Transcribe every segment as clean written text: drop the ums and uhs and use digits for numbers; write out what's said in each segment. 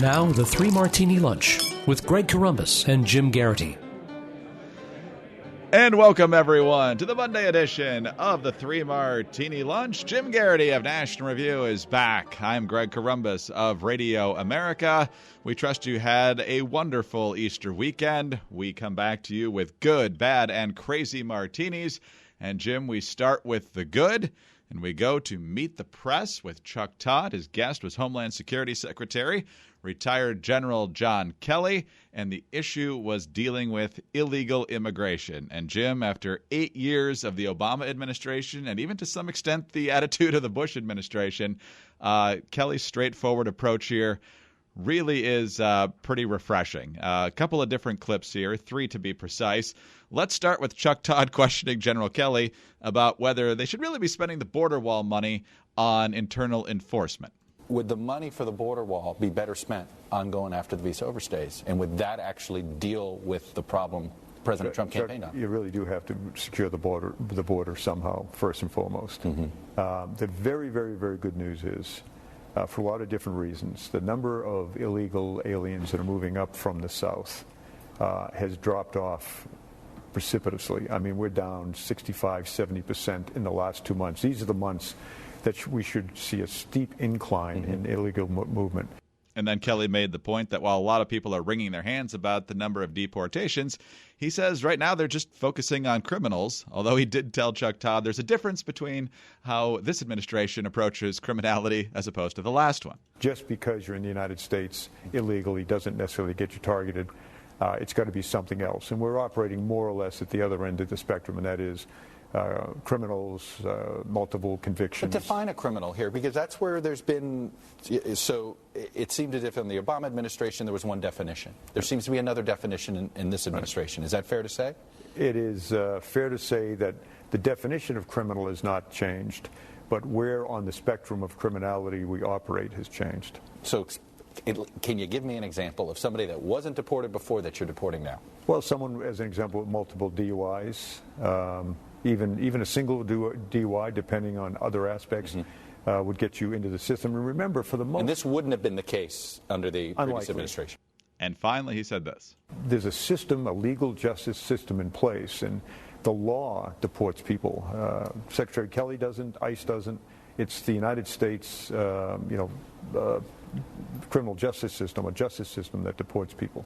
Now, the Three Martini Lunch with Greg Corombos and Jim Geraghty. And welcome, everyone, to the Monday edition of the Three Martini Lunch. Jim Geraghty of National Review is back. I'm Greg Corombos of Radio America. We trust you had a wonderful Easter weekend. We come back to you with good, bad, and crazy martinis. And, Jim, we start with the good, and we go to Meet the Press with Chuck Todd. His guest was Homeland Security Secretary, retired General John Kelly, and the issue was dealing with illegal immigration. And Jim, after 8 years of the Obama administration, and even to some extent the attitude of the Bush administration, Kelly's straightforward approach here really is pretty refreshing. A couple of different clips here, 3 to be precise. Let's start with Chuck Todd questioning General Kelly about whether they should really be spending the border wall money on internal enforcement. Would the money for the border wall be better spent on going after the visa overstays? And would that actually deal with the problem President Trump campaigned on? You really do have to secure the border somehow, first and foremost. The very, very, very good news is, for a lot of different reasons, the number of illegal aliens that are moving up from the south has dropped off precipitously. I mean, we're down 65, 70% in the last 2 months. These are the months that we should see a steep incline in illegal movement. And then Kelly made the point that while a lot of people are wringing their hands about the number of deportations, he says right now they're just focusing on criminals, although he did tell Chuck Todd there's a difference between how this administration approaches criminality as opposed to the last one. Just because you're in the United States illegally doesn't necessarily get you targeted. It's got to be something else. And we're operating more or less at the other end of the spectrum, and that is criminals, multiple convictions. But define a criminal here, because that's where there's been, so it seemed as if in the Obama administration there was one definition. There seems to be another definition in this administration. Is that fair to say? It is fair to say that the definition of criminal has not changed, but where on the spectrum of criminality we operate has changed. So can you give me an example of somebody that wasn't deported before that you're deporting now? Well, someone, as an example, with multiple DUIs, even a single DUI, depending on other aspects, would get you into the system. And remember, for the most... And this wouldn't have been the case under the previous administration. And finally, he said this. There's a system, a legal justice system in place, and the law deports people. Secretary Kelly doesn't, ICE doesn't. It's the United States, criminal justice system, a justice system that deports people.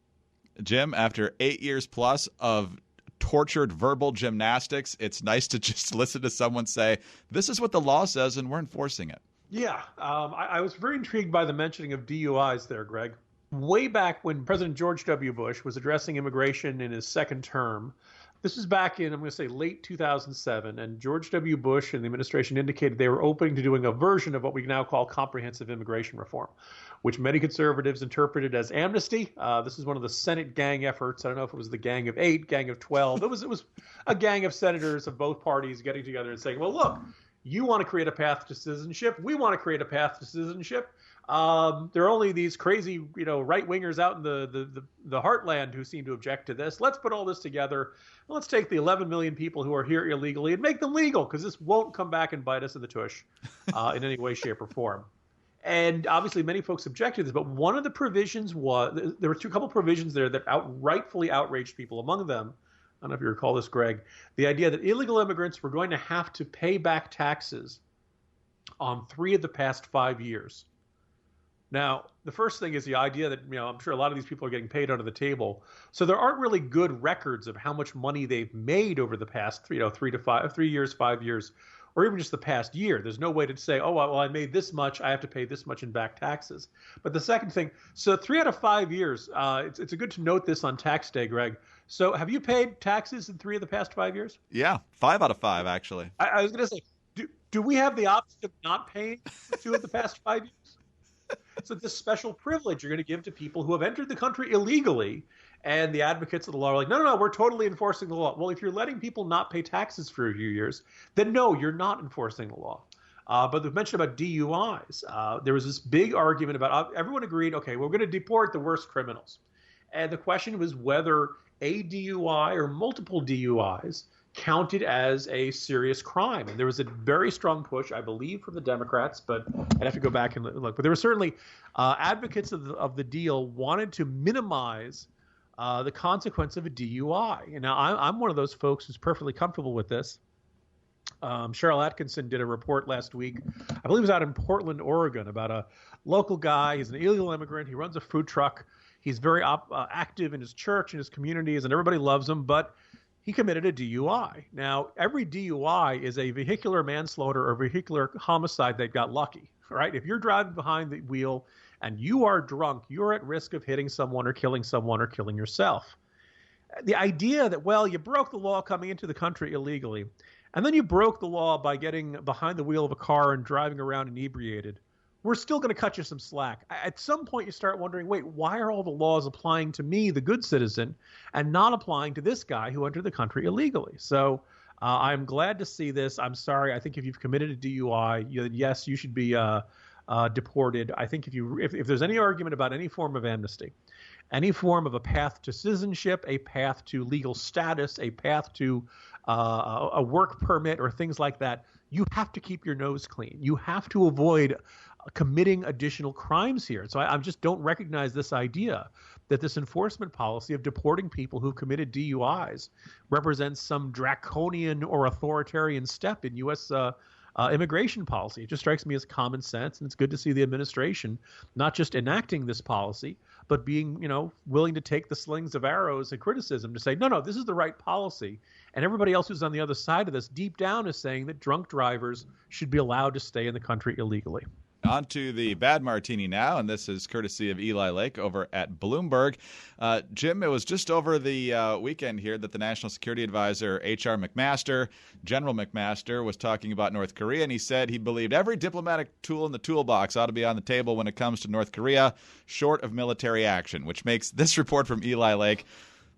Jim, after 8 years plus of tortured verbal gymnastics, it's nice to just listen to someone say, this is what the law says and we're enforcing it. Yeah, I was very intrigued by the mentioning of DUIs there, Greg. Way back when President George W. Bush was addressing immigration in his second term, this was back in, I'm going to say, late 2007, and George W. Bush and the administration indicated they were open to doing a version of what we now call comprehensive immigration reform, which many conservatives interpreted as amnesty. This is one of the Senate gang efforts. I don't know if it was the Gang of 8, Gang of 12. It was a gang of senators of both parties getting together and saying, well, look, you want to create a path to citizenship. We want to create a path to citizenship. There are only these crazy, right-wingers out in the heartland who seem to object to this. Let's put all this together. Let's take the 11 million people who are here illegally and make them legal, because this won't come back and bite us in the tush in any way, shape, or form. And obviously many folks objected to this, but one of the provisions was, there were a couple provisions there that rightfully outraged people. Among them, I don't know if you recall this, Greg, the idea that illegal immigrants were going to have to pay back taxes on 3 of the past 5 years. Now, the first thing is the idea that, I'm sure a lot of these people are getting paid under the table. So there aren't really good records of how much money they've made over the past 3 years, 5 years, or even just the past year. There's no way to say, oh, well, I made this much, I have to pay this much in back taxes. But the second thing, so 3 out of 5 years, it's good to note this on tax day, Greg. So have you paid taxes in 3 of the past 5 years? Yeah, 5 out of 5, actually. I was going to say, do we have the option of not paying 2 of the past 5 years? So this special privilege you're going to give to people who have entered the country illegally, and the advocates of the law are like, no, we're totally enforcing the law. Well, if you're letting people not pay taxes for a few years, then no, you're not enforcing the law. But the mention about DUIs, there was this big argument about, everyone agreed, okay, we're going to deport the worst criminals. And the question was whether a DUI or multiple DUIs counted as a serious crime. And there was a very strong push, I believe, from the Democrats, but I'd have to go back and look. But there were certainly advocates of the deal wanted to minimize the consequence of a DUI. And now I'm one of those folks who's perfectly comfortable with this. Cheryl Atkinson did a report last week, I believe it was out in Portland, Oregon, about a local guy. He's an illegal immigrant. He runs a food truck. He's very active in his church and his communities, and everybody loves him, but he committed a DUI. Now, every DUI is a vehicular manslaughter or vehicular homicide that got lucky, right? If you're driving behind the wheel and you are drunk, you're at risk of hitting someone or killing yourself. The idea that, well, you broke the law coming into the country illegally, and then you broke the law by getting behind the wheel of a car and driving around inebriated, we're still going to cut you some slack. At some point, you start wondering, wait, why are all the laws applying to me, the good citizen, and not applying to this guy who entered the country illegally? So I'm glad to see this. I'm sorry. I think if you've committed a DUI, yes, you should be deported. I think if there's any argument about any form of amnesty, any form of a path to citizenship, a path to legal status, a path to a work permit or things like that, you have to keep your nose clean. You have to avoid committing additional crimes here. So I just don't recognize this idea that this enforcement policy of deporting people who've committed DUIs represents some draconian or authoritarian step in U.S. Immigration policy. It just strikes me as common sense, and it's good to see the administration not just enacting this policy, but being, willing to take the slings of arrows and criticism to say, no, this is the right policy. And everybody else who's on the other side of this deep down is saying that drunk drivers should be allowed to stay in the country illegally. On to the bad martini now, and this is courtesy of Eli Lake over at Bloomberg. Jim, it was just over the weekend here that the National Security Advisor, H.R. McMaster, General McMaster, was talking about North Korea, and he said he believed every diplomatic tool in the toolbox ought to be on the table when it comes to North Korea, short of military action, which makes this report from Eli Lake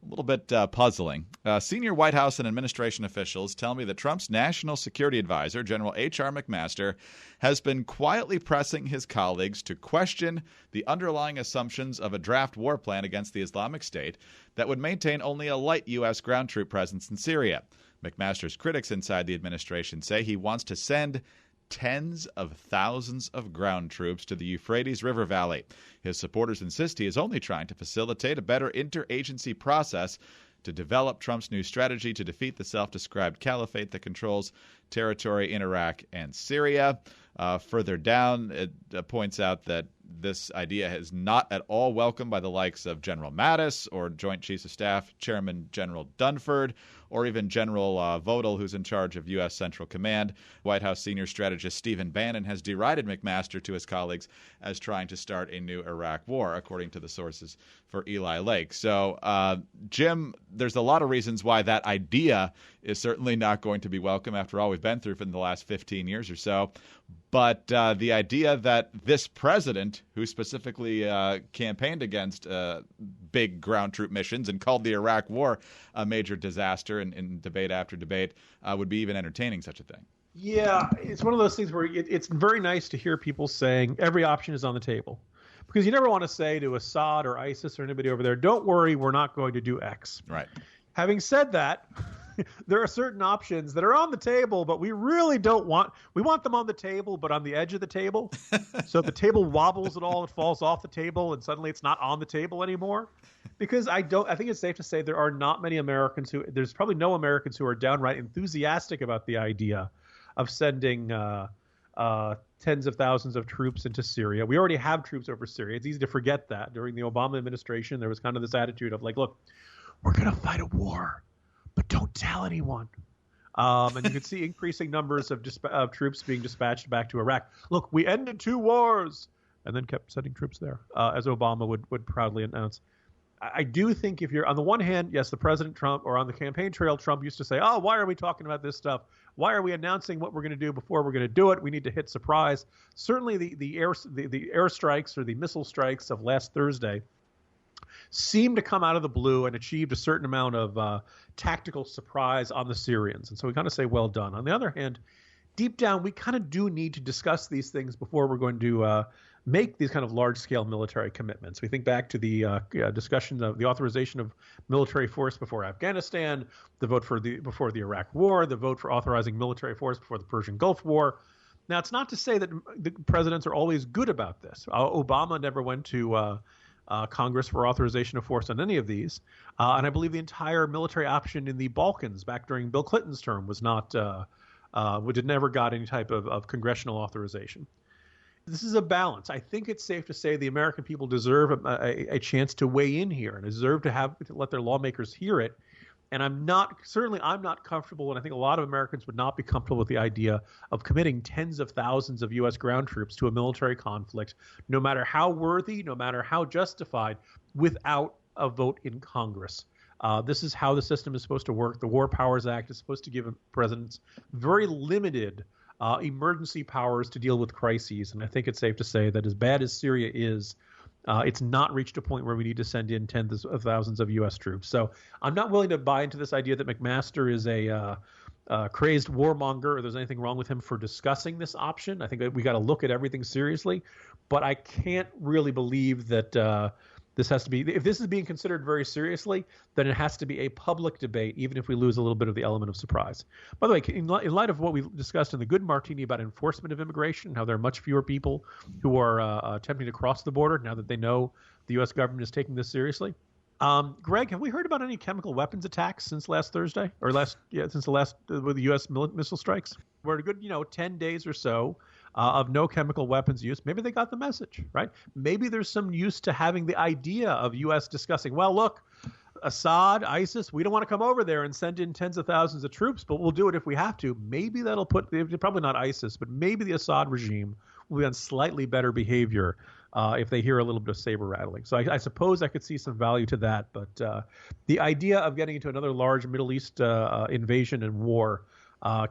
a little bit puzzling. Senior White House and administration officials tell me that Trump's National Security Advisor, General H.R. McMaster, has been quietly pressing his colleagues to question the underlying assumptions of a draft war plan against the Islamic State that would maintain only a light U.S. ground troop presence in Syria. McMaster's critics inside the administration say he wants to send tens of thousands of ground troops to the Euphrates River Valley. His supporters insist he is only trying to facilitate a better interagency process to develop Trump's new strategy to defeat the self-described caliphate that controls territory in Iraq and Syria. Further down, it points out that this idea is not at all welcomed by the likes of General Mattis or Joint Chiefs of Staff Chairman General Dunford or even General Vodal, who's in charge of U.S. Central Command. White House senior strategist Stephen Bannon has derided McMaster to his colleagues as trying to start a new Iraq war, according to the sources for Eli Lake. So, Jim, there's a lot of reasons why that idea is certainly not going to be welcome after all we've been through for the last 15 years or so. But the idea that this president, who specifically campaigned against big ground troop missions and called the Iraq War a major disaster in debate after debate, would be even entertaining such a thing. Yeah, it's one of those things where it's very nice to hear people saying every option is on the table. Because you never want to say to Assad or ISIS or anybody over there, don't worry, we're not going to do X. Right. Having said that, there are certain options that are on the table, but we really don't want – we want them on the table but on the edge of the table. So if the table wobbles at all, it falls off the table and suddenly it's not on the table anymore. Because I think it's safe to say there are not many Americans who – there's probably no Americans who are downright enthusiastic about the idea of sending tens of thousands of troops into Syria. We already have troops over Syria. It's easy to forget that. During the Obama administration, there was kind of this attitude of like, look, we're going to fight a war, but don't tell anyone. And you could see increasing numbers of troops being dispatched back to Iraq. Look, we ended 2 wars, and then kept sending troops there, as Obama would proudly announce. I do think if you're on the one hand, yes, the President Trump, or on the campaign trail, Trump used to say, oh, why are we talking about this stuff? Why are we announcing what we're going to do before we're going to do it? We need to hit surprise. Certainly the air strikes or the missile strikes of last Thursday seemed to come out of the blue and achieved a certain amount of tactical surprise on the Syrians. And so we kind of say, well done. On the other hand, deep down, we kind of do need to discuss these things before we're going to make these kind of large-scale military commitments. We think back to the discussion of the authorization of military force before Afghanistan, the vote before the Iraq War, the vote for authorizing military force before the Persian Gulf War. Now, it's not to say that the presidents are always good about this. Obama never went to Congress for authorization of force on any of these. And I believe the entire military option in the Balkans back during Bill Clinton's term was not never got any type of congressional authorization. This is a balance. I think it's safe to say the American people deserve a chance to weigh in here and deserve to let their lawmakers hear it. And I'm not comfortable, and I think a lot of Americans would not be comfortable with the idea of committing tens of thousands of U.S. ground troops to a military conflict, no matter how worthy, no matter how justified, without a vote in Congress. This is how the system is supposed to work. The War Powers Act is supposed to give presidents very limited emergency powers to deal with crises. And I think it's safe to say that as bad as Syria is, it's not reached a point where we need to send in tens of thousands of U.S. troops. So I'm not willing to buy into this idea that McMaster is a crazed warmonger or there's anything wrong with him for discussing this option. I think that we got to look at everything seriously. But I can't really believe that this has to be – if this is being considered very seriously, then it has to be a public debate, even if we lose a little bit of the element of surprise. By the way, in light of what we discussed in the Good Martini about enforcement of immigration, how there are much fewer people who are attempting to cross the border now that they know the U.S. government is taking this seriously. Greg, have we heard about any chemical weapons attacks since last Thursday since the last with the U.S. missile strikes? We're a good 10 days or so of no chemical weapons use. Maybe they got the message, right? Maybe there's some use to having the idea of U.S. discussing, well, look, Assad, ISIS, we don't want to come over there and send in tens of thousands of troops, but we'll do it if we have to. Maybe that'll probably not ISIS, but maybe the Assad regime will be on slightly better behavior if they hear a little bit of saber rattling. So I suppose I could see some value to that. But the idea of getting into another large Middle East invasion and war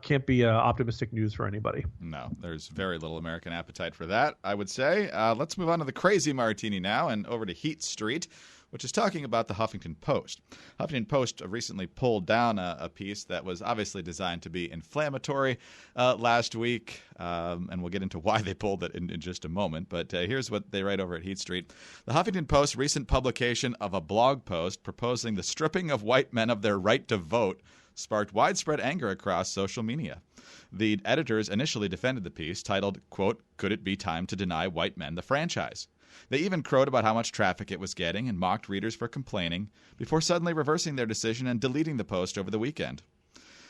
can't be optimistic news for anybody. No, there's very little American appetite for that, I would say. Let's move on to the crazy martini now and over to Heat Street, which is talking about the Huffington Post. Huffington Post recently pulled down a piece that was obviously designed to be inflammatory last week, and we'll get into why they pulled it in just a moment. But here's what they write over at Heat Street. The Huffington Post's recent publication of a blog post proposing the stripping of white men of their right to vote sparked widespread anger across social media. The editors initially defended the piece, titled, quote, "Could it be time to deny white men the franchise?" They even crowed about how much traffic it was getting and mocked readers for complaining, before suddenly reversing their decision and deleting the post over the weekend.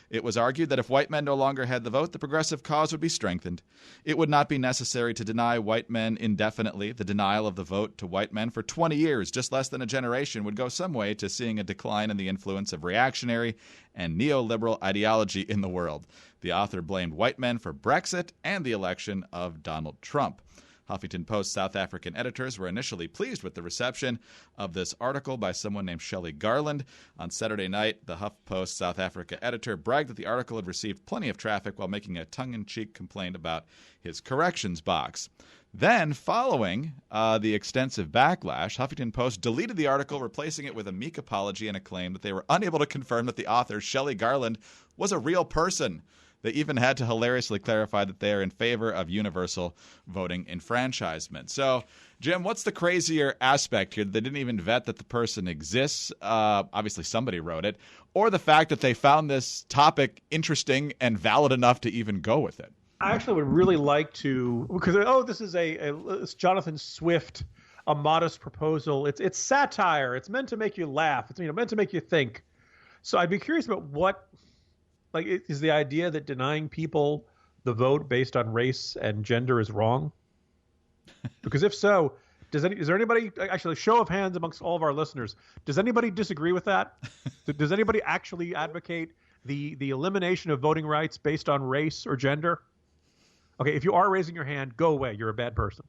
It was argued that if white men no longer had the vote, the progressive cause would be strengthened. It would not be necessary to deny white men indefinitely. The denial of the vote to white men for 20 years, just less than a generation, would go some way to seeing a decline in the influence of reactionary and neoliberal ideology in the world. The author blamed white men for Brexit and the election of Donald Trump. Huffington Post South African editors were initially pleased with the reception of this article by someone named Shelley Garland. On Saturday night, the HuffPost South Africa editor bragged that the article had received plenty of traffic while making a tongue-in-cheek complaint about his corrections box. Then, following the extensive backlash, Huffington Post deleted the article, replacing it with a meek apology and a claim that they were unable to confirm that the author, Shelley Garland, was a real person. They even had to hilariously clarify that they are in favor of universal voting enfranchisement. So, Jim, what's the crazier aspect here? They didn't even vet that the person exists. Obviously, somebody wrote it. Or the fact that they found this topic interesting and valid enough to even go with it. I actually would really like to, because, this is it's Jonathan Swift, a modest proposal. It's satire. It's meant to make you laugh. It's meant to make you think. So I'd be curious about what... is the idea that denying people the vote based on race and gender is wrong? Because if so, is there anybody, actually, a show of hands amongst all of our listeners, does anybody disagree with that? Does anybody actually advocate the elimination of voting rights based on race or gender? Okay, if you are raising your hand, go away. You're a bad person.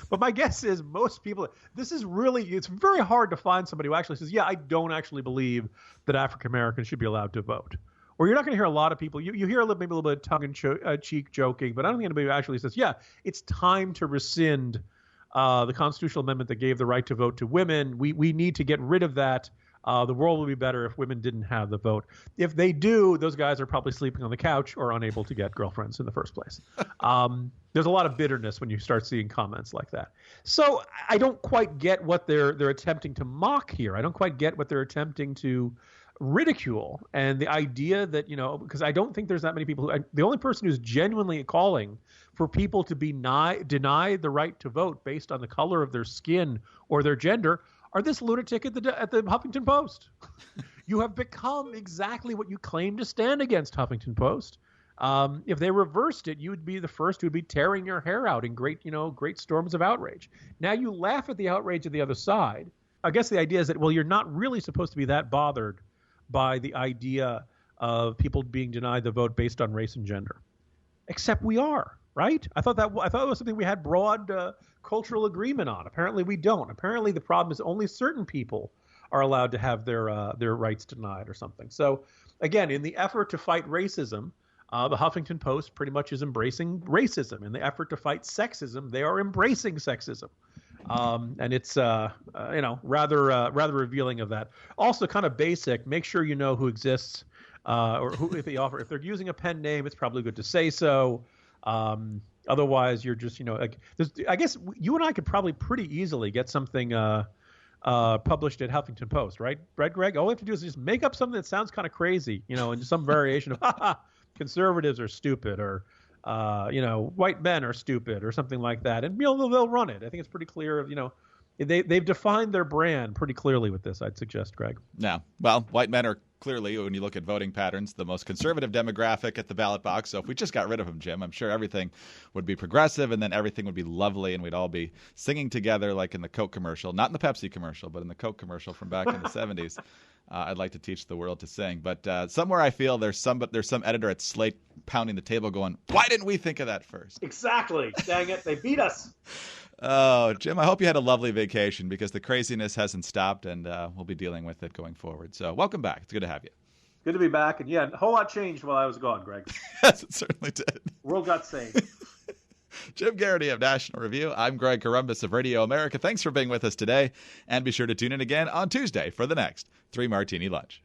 But my guess is most people, it's very hard to find somebody who actually says, yeah, I don't actually believe that African Americans should be allowed to vote. Or you're not going to hear a lot of people. You hear maybe a little bit of tongue-in-cheek joking, but I don't think anybody actually says, yeah, it's time to rescind the constitutional amendment that gave the right to vote to women. We need to get rid of that. The world would be better if women didn't have the vote. If they do, those guys are probably sleeping on the couch or unable to get girlfriends in the first place. There's a lot of bitterness when you start seeing comments like that. So I don't quite get what they're attempting to mock here. I don't quite get what they're attempting to ridicule. And the idea that, because I don't think there's that many people the only person who's genuinely calling for people to be denied the right to vote based on the color of their skin or their gender are this lunatic at the Huffington Post. You have become exactly what you claim to stand against, Huffington Post. If they reversed it, you would be the first who would be tearing your hair out in great storms of outrage. Now you laugh at the outrage of the other side. I guess the idea is that, well, you're not really supposed to be that bothered by the idea of people being denied the vote based on race and gender. Except we are, right? I thought it was something we had broad cultural agreement on. Apparently we don't. Apparently the problem is only certain people are allowed to have their rights denied or something. So again, in the effort to fight racism, the Huffington Post pretty much is embracing racism. In the effort to fight sexism, they are embracing sexism. And it's rather revealing of that. Also kind of basic, make sure you know who exists or who if they're using a pen name, it's probably good to say so. Otherwise, you're just, I guess you and I could probably pretty easily get something published at Huffington Post, right, Greg? All we have to do is just make up something that sounds kind of crazy, and some variation of conservatives are stupid or, white men are stupid or something like that. And they'll run it. I think it's pretty clear, they've defined their brand pretty clearly with this, I'd suggest, Greg. Yeah. Well, white men are clearly, when you look at voting patterns, the most conservative demographic at the ballot box. So if we just got rid of them, Jim, I'm sure everything would be progressive and then everything would be lovely and we'd all be singing together like in the Coke commercial, not in the Pepsi commercial, but in the Coke commercial from back in the 70s. I'd like to teach the world to sing. But somewhere I feel there's some editor at Slate pounding the table going, why didn't we think of that first? Exactly. Dang it. They beat us. Oh, Jim, I hope you had a lovely vacation because the craziness hasn't stopped and we'll be dealing with it going forward. So welcome back. It's good to have you. Good to be back. And yeah, a whole lot changed while I was gone, Greg. Yes, it certainly did. World got sane. Jim Geraghty of National Review. I'm Greg Corombos of Radio America. Thanks for being with us today. And be sure to tune in again on Tuesday for the next 3 Martini Lunch.